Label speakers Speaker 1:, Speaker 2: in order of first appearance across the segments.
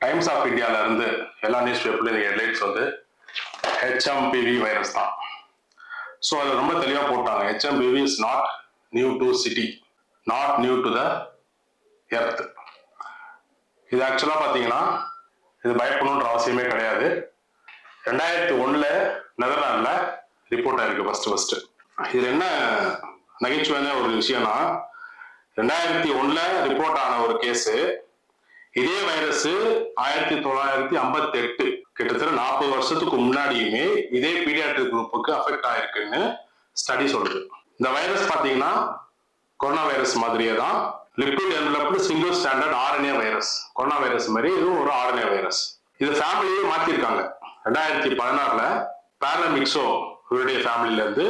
Speaker 1: Times of இந்தியால இருந்து எல்லா நியூஸ் பேப்பர்லையும் ஹெட்லைன்ஸ் வந்து ஹெச்எம்பிவி வைரஸ் தான். ஸோ அதில் ரொம்ப தெளிவாக போட்டாங்க, HMPV is not new to city, not new to the earth. இது ஆக்சுவலாக பார்த்தீங்கன்னா இது பயப்படணுன்ற அவசியமே கிடையாது. 2001 நெதர்லாண்டில் ரிப்போர்ட் ஆயிருக்கு ஃபர்ஸ்ட். இது என்ன நகைச்சுவையான ஒரு விஷயம்னா, 2001 ரிப்போர்ட் ஆன ஒரு கேஸ், இதே வைரஸ் 1958 கிட்டத்தட்ட 40 வருஷத்துக்கு முன்னாடியுமே இதே பீடியாட்ரிக் குரூப்புக்கு அஃபெக்ட் ஆயிருக்குன்னு ஸ்டடி சொல்லுது. இந்த வைரஸ் பாத்தீங்கன்னா கொரோனா வைரஸ் மாதிரியே தான், lipid enveloped single standard RNA virus. Corona virus மாதிரி இதுவும் ஒரு ஆர்என்ஏ வைரஸ். இது ஃபேமிலியே மாத்திருக்காங்க. 2016 பேரமிக்ஸோ இவருடைய ஃபேமிலில இருந்து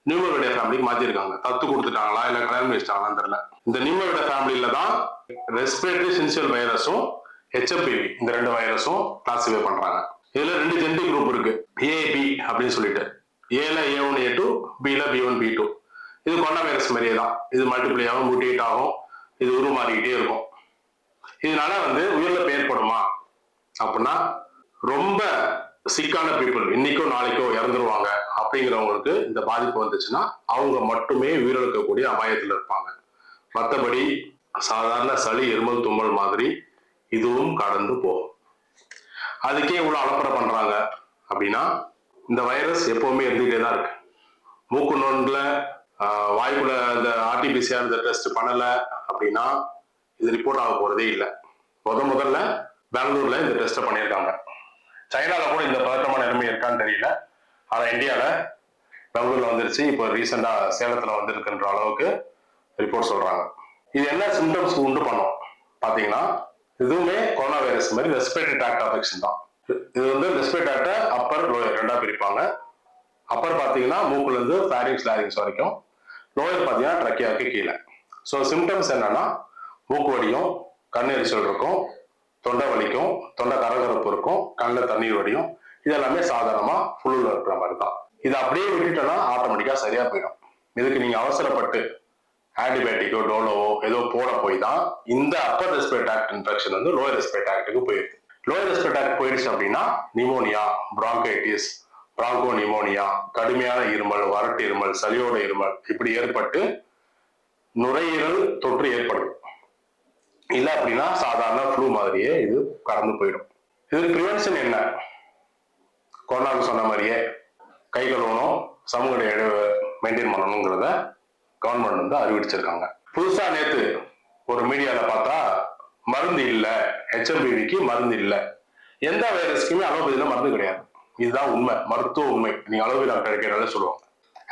Speaker 1: நியூமோவிட ஃபேமிலிக்கு மாத்திருக்காங்க. தத்து கொடுத்துட்டாங்களா இல்ல கல்யாணம் வச்சிட்டாங்களான்னு தெரியல. இந்த நியூமோவிட ஃபேமிலியில தான் ரெஸ்பிரேட்டரி சின்சியல் வைரஸும் ஹெச்எம்பிவி இந்த 2 வைரஸும் கிளாசிஃபை பண்றாங்க. இதுல 2 ஜெனடிக் குரூப் இருக்கு, ஏபி அப்படின்னு சொல்லிட்டு. ஏல A1 A2, பில B1 B2. இது கொரோனா வைரஸ் மாதிரியே தான். இது மல்டிப்ளை ஆகும், மியூட்டேட் ஆகும், இது உருமாறிக்கிட்டே இருக்கும். இதனால உயிரிழப்பு ஏற்படுமா அப்படின்னா, ரொம்ப சிக்கான பீப்புள் இன்னைக்கோ நாளைக்கோ இறந்துருவாங்க அப்படிங்கிறவங்களுக்கு இந்த பாதிப்பு வந்துச்சுன்னா அவங்க மட்டுமே உயிரிழக்கக்கூடிய அபாயத்தில் இருப்பாங்க. மற்றபடி சாதாரண சளி, இருமல், தும்மல் மாதிரி இதுவும் கடந்து போகும். அதுக்கே இவ்வளவு அலப்பறை பண்றாங்க அப்படின்னா, இந்த வைரஸ் எப்பவுமே இருந்துகிட்டே தான் இருக்கு. மூக்கு நோன்ல வாய்க்குள்ள இந்த RT-PCR இந்த டெஸ்ட் பண்ணல அப்படின்னா இது ரிப்போர்ட் ஆக போறதே இல்லை. முதல்ல பெங்களூர்ல இந்த டெஸ்ட் பண்ணியிருக்காங்க. சைனால கூட இந்த பதற்றமான நிலைமை இருக்கான்னு தெரியல. ஆனா இந்தியால பெங்களூர்ல வந்துருச்சு. இப்போ ரீசெண்டா சேலத்துல வந்திருக்குன்ற அளவுக்கு ரிப்போர்ட் சொல்றாங்க. இது என்ன சிம்டம்ஸ் உண்டு பண்ணும் பாத்தீங்கன்னா, இதுவுமே கொரோனா வைரஸ் மாதிரி ரெஸ்பிரேட்டரி ட்ராக்ட் அஃபெக்ஷன் தான். இது ரெஸ்பிரேட்டரி ட்ராக்ட அப்பர் லோயர் 2ஆ பிரிப்பாங்க. அப்பர் பாத்தீங்கன்னா மூக்குல இருந்து ஃபேரிங்ஸ் லாரிங்ஸ் வரைக்கும், லோயர் பாத்தீங்கன்னா ட்ரக்கியாவுக்கு கீழே. ஸோ சிம்டம்ஸ் என்னன்னா, மூக்கு வடியும், கண் எரிச்சல் இருக்கும், தொண்டை வலிக்கும், தொண்டை கரகரப்பு இருக்கும், கண்ணில் தண்ணீர் வடியும். இது எல்லாமே சாதாரணமா ஃபுல்லுல இருக்கிற மாதிரி தான். இதை அப்படியே விட்டுட்டோம்னா ஆட்டோமேட்டிக்கா சரியா போயிடும். இதுக்கு நீங்க அவசரப்பட்டு ஆன்டிபயோட்டிக்கோ டோலோவோ ஏதோ போட போய் தான் இந்த upper respiratory tract infection lower respiratory ட்ராக்ட்டுக்கு போயிருக்கு. லோயர் ரெஸ்பிரேட்டரி ட்ராக்ட் போயிடுச்சு அப்படின்னா நிமோனியா, பிராங்கைட்டிஸ், பிராங்கோ நிமோனியா, கடுமையான இருமல், வறட்டு இருமல், சளியோட இருமல் இப்படி ஏற்பட்டு நுரையீரல் தொற்று ஏற்படும். இல்லை அப்படின்னா சாதாரண ஃப்ளூ மாதிரியே இது கடந்து போயிடும். இதுக்கு ப்ரிவென்ஷன் என்ன? கொரோனாவுக்கு சொன்ன மாதிரியே கை கழுவணும், சமூக இடைவெளி மெயின்டைன் பண்ணணுங்கிறத கவர்மெண்ட் அறிவிச்சிருக்காங்க. புதுசா நேத்து ஒரு மீடியால பார்த்தா மருந்து இல்லை, ஹெச்எம்பிவிக்கு மருந்து இல்லை. எந்த வைரஸ்க்குமே அலோபதியில மருந்து கிடையாது. இதுதான் உண்மை, மருத்துவ உண்மை. நீங்க அலோபதி டாக்டர் கேட்டாலே சொல்லுவாங்க.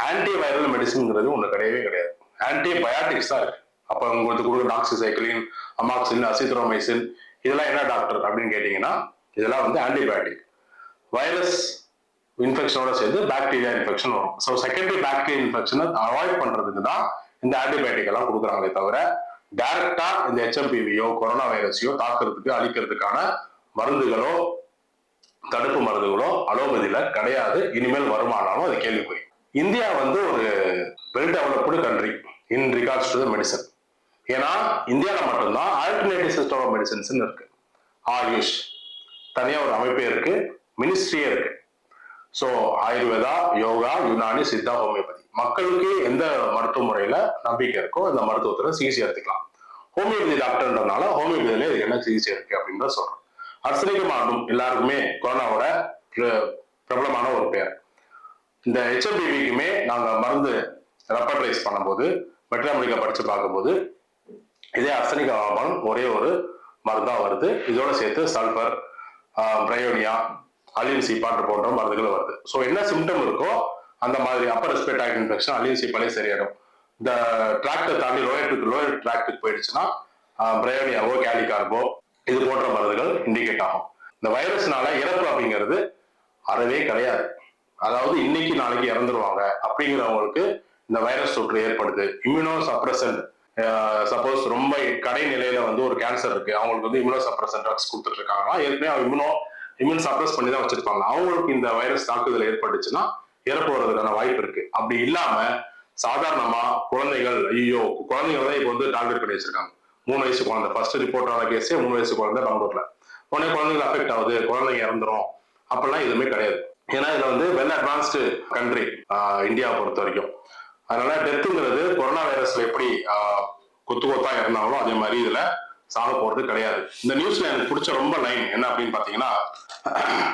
Speaker 1: ஆன்டி வைரல் மெடிசின்ங்கிறது ஒண்ணு கிடையவே கிடையாது. ஆன்டிபயாட்டிக்ஸ் தான் இருக்கு. அப்ப உங்களுக்கு கொடுக்குற டாக்ஸிசைக்ளின், அமாக்சிலின், அசித்ரோமைசின் இதெல்லாம் என்ன டாக்டர் அப்படின்னு கேட்டீங்கன்னா, இதெல்லாம் ஆன்டிபயாட்டிக். வைரஸ் இன்ஃபெக்ஷனோட சேர்ந்து பாக்டீரியா இன்ஃபெக்ஷன் வரும். ஸோ செகண்டரி பாக்டீரியா இன்ஃபெக்ஷனை அவாய்ட் பண்றதுக்கு தான் இந்த ஆன்டிபயோட்டிக் எல்லாம் கொடுக்குறாங்களே தவிர, டைரக்டா இந்த ஹெச்எம்பிவியோ கொரோனா வைரஸையோ தாக்குறதுக்கு அழிக்கிறதுக்கான மருந்துகளோ தடுப்பு மருந்துகளோ அலோபதியில கிடையாது. இனிமேல் வருமானாலும் அது கேள்விக்குறி. இந்தியா ஒரு well developed country in regards to the medicine. ஏன்னா இந்தியாவில் மட்டும்தான் ஆல்டர்னேட்டிவ் சிஸ்டம் ஆஃப் மெடிசன்ஸ் இருக்கு. ஆயுஷ் தனியா ஒரு அமைப்பே இருக்கு, மினிஸ்ட்ரியே இருக்கு. ஸோ ஆயுர்வேதா, யோகா, யுனானி, சித்தா, ஹோமியோபதி மக்களுக்கு எந்த மருத்துவ முறையில நம்பிக்கை இருக்கோ அந்த மருத்துவத்துல சிகிச்சை எடுத்துக்கலாம். ஹோமியோபதி டாக்டர்ன்றதுனால ஹோமியோபதியில என்ன சிகிச்சை இருக்கு அப்படின்னு தான் சொல்றோம். அர்சனிகமாகும் எல்லாருக்குமே கொரோனாவோட பிரபலமான ஒரு பெயர். இந்த ஹெச்எம்பிவிக்குமே நாங்க மருந்து ரெப்பர்டைஸ் பண்ணும்போது மெட்ராமெடிக்கா படிச்சு பார்க்கும்போது இதே அர்சனிகமாகும் ஒரே ஒரு மருந்தா வருது. இதோட சேர்த்து சல்பர், பிரயோனியா, அலின் சீப்பாட்டு போன்ற மருந்துகள் வருது. ஸோ என்ன சிம்டம் இருக்கோ அந்த மாதிரி அப்பர் ரெஸ்பிரேட்டரி இன்ஃபெக்ஷன் அலின் சீப்பாலே சரியாயிடும். இந்த டிராக்டை தாண்டி லோயர் டிராக்டுக்கு போயிடுச்சுன்னா பிரயோனியாவோ, கேலிகார்போ இது போன்ற மருந்துகள் இண்டிகேட் ஆகும். இந்த வைரஸ்னால இறப்பு அப்படிங்கிறது அறவே கிடையாது. அதாவது இன்னைக்கு நாளைக்கு இறந்துருவாங்க அப்படிங்கிறவங்களுக்கு இந்த வைரஸ் தொற்று ஏற்படுது. இம்யூனோ சப்ரசன்ட், சப்போஸ் ரொம்ப கடைநிலையில ஒரு கேன்சர் இருக்கு, அவங்களுக்கு இம்யூனோ சப்ரசன்ட் ட்ரக்ஸ் கொடுத்துட்டு இருக்காங்கன்னா ஏற்கனவே இம்யூன் சப்ரஸ் பண்ணி தான் வச்சிருப்பாங்க. அவங்களுக்கு இந்த வைரஸ் தாக்குதல் ஏற்பட்டுச்சுன்னா இறப்பு வர்றதுக்கான வாய்ப்பு இருக்கு. அப்படி இல்லாம சாதாரணமா குழந்தைகள், குழந்தைகள் தான் இப்போ டார்கெட் பண்ணி வச்சிருக்காங்க. 3 வயசு குழந்தை ஃபர்ஸ்ட் ரிப்போர்ட் ஆன கேஸே 3 வயசு குழந்தை பெங்களூர்ல. உடனே குழந்தைங்க அஃபெக்ட் ஆகுது, குழந்தைங்க இறந்துரும், அப்படிலாம் எதுவுமே கிடையாது. ஏன்னா இதுல வந்து வெல் அட்வான்ஸ்டு கண்ட்ரி இந்தியாவை பொறுத்த வரைக்கும். அதனால டெத்துங்கிறது கொரோனா வைரஸ்ல எப்படி கொத்து கொத்தா இறந்தாங்களோ அதே மாதிரி இதுல சாக போறது கிடையாது. இந்த நியூஸ்ல எனக்கு பிடிச்ச ரொம்ப லைன் என்ன அப்படின்னு பாத்தீங்கன்னா,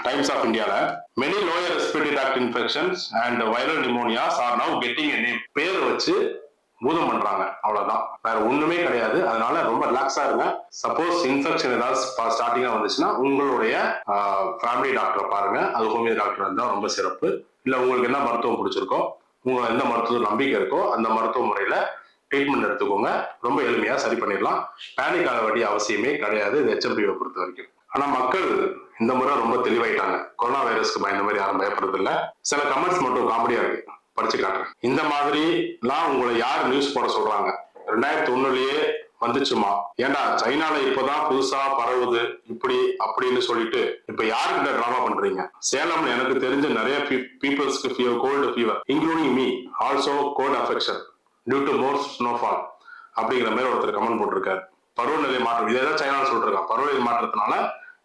Speaker 1: டைம்ஸ் ஆஃப் இந்தியால many lower respiratory tract infections and viral pneumonias are now getting a name. பேர் வச்சு பூதம் பண்றாங்க, அவ்வளவுதான், வேற ஒண்ணுமே கிடையாது. அதனால ரொம்ப ரிலாக்ஸா இருங்க. சப்போஸ் இன்ஃபெக்ஷன் ஏதாவது ஸ்டார்டிங்கா வந்துச்சுன்னா உங்களுடைய ஃபேமிலி டாக்டரை பாருங்க. அது ஹோமியோ டாக்டர் இருந்தா ரொம்ப சிறப்பு. இல்ல உங்களுக்கு என்ன மருத்துவம் பிடிச்சிருக்கோ, உங்களுக்கு எந்த மருத்துவ நம்பிக்கை இருக்கோ அந்த மருத்துவ முறையில ட்ரீட்மெண்ட் எடுத்துக்கோங்க. ரொம்ப எளிமையா சரி பண்ணிடலாம். பேனிக் ஆக வேண்டிய அவசியமே கிடையாது இது HMPV பொறுத்த வரைக்கும். ஆனா மக்கள் இந்த முறை ரொம்ப தெளிவாயிட்டாங்க. கொரோனா வைரஸ்க்கு பயந்த மாதிரி யாரும் பயப்படுறது இல்ல. சில கமெண்ட்ஸ் மட்டும் காமெடியா இருக்கு, படிச்சு காட்டுறேன். இந்த மாதிரி எல்லாம் உங்களை யார் நியூஸ் போட சொல்றாங்க? 2001லயே வந்துச்சுமா, ஏண்டா சைனால இப்பதான் புதுசா பரவுது இப்படி அப்படின்னு சொல்லிட்டு இப்ப யாருக்கிட்ட டிராமா பண்றீங்க? சேலம்ல எனக்கு தெரிஞ்ச நிறைய பீப்புள்ஸ்க்கு cold fever including me also cold affection due to more snowfall அப்படிங்கிற மாதிரி ஒருத்தர் கமெண்ட் போட்டிருக்காரு. பருவநிலை மாற்றம், இதேதான் சைனால சொல்லிருக்கான், பருவநிலை மாற்றத்தினால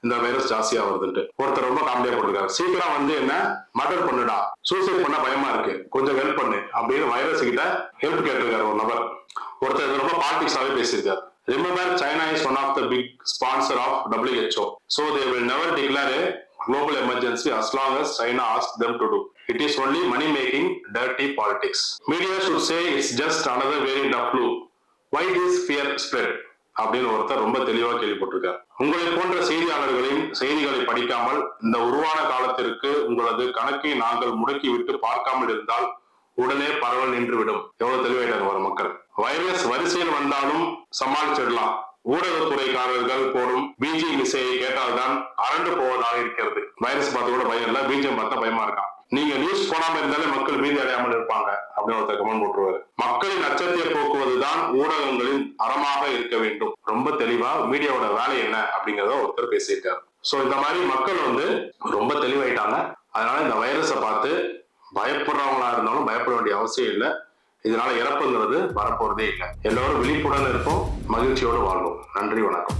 Speaker 1: இந்த வைரஸ் ஜாஸ்தியா வருதுன்ட்டு. ஒருத்தர் ரொம்ப காமெடியா போட்டிருக்காரு, சீக்கிரம் வந்து என்ன மர்டர் பண்ணுடா, சூசைட் பண்ண பயமா இருக்கு, கொஞ்சம் ஹெல்ப் பண்ணு அப்படின்னு வைரஸ் கிட்ட ஹெல்ப் கேட்டிருக்காரு ஒரு நபர். ஒருத்தர் ரொம்ப பாலிடிக்ஸாவே பேசியிருக்காரு. Remember, China is one of the big sponsor of WHO, so they will never declare a global emergency as long as China asks them to do. It is only money making, dirty politics. Media should say it's just another variant of flu. Why this fear spread? அப்படின்னு ஒருத்தர் ரொம்ப தெளிவா கேள்விப்பட்டிருக்கார். உங்களை போன்ற செய்தியாளர்களின் செய்திகளை படிக்காமல் இந்த உருவான காலத்திற்கு உங்களது கணக்கை நாங்கள் முடக்கி விட்டு பார்க்காமல் இருந்தால் உடனே பரவல் நின்றுவிடும். எவ்வளவு தெளிவாயிட்டாங்க வர மக்கள். வைரஸ் வரிசையில் வந்தாலும் சமாளிச்சிடலாம். ஊடகத்துறைக்காரர்கள் போடும் பீஜிங் இசையை கேட்டால்தான் அரண்டு போவதாக இருக்கிறது. வைரஸ் பார்த்து கூட பயம் இல்ல, பீஜம் பார்த்தா பயமா இருக்கான். நீங்க நியூஸ் போடாம இருந்தாலே மக்கள் பீதி அடையாமல் இருப்பாங்க அப்படின்னு ஒருத்தர் கமெண்ட் போட்டுருவாரு. மக்களின் அச்சத்தை போக்குவதுதான் ஊடகங்களின் அறமாக இருக்க வேண்டும். ரொம்ப தெளிவா மீடியாவோட வேலை என்ன அப்படிங்கறத ஒருத்தர் பேசியிருக்காரு. சோ இந்த மாதிரி மக்கள் வந்து ரொம்ப தெளிவாயிட்டாங்க. அதனால இந்த வைரஸை பார்த்து பயப்படுறவங்களா இருந்தாலும் பயப்பட வேண்டிய அவசியம் இல்லை. இதனால இறப்புங்கிறது வரப்போறதே இல்லை. எல்லாரும் விழிப்புடன் இருப்போம், மகிழ்ச்சியோடு வாழ்வோம். நன்றி, வணக்கம்.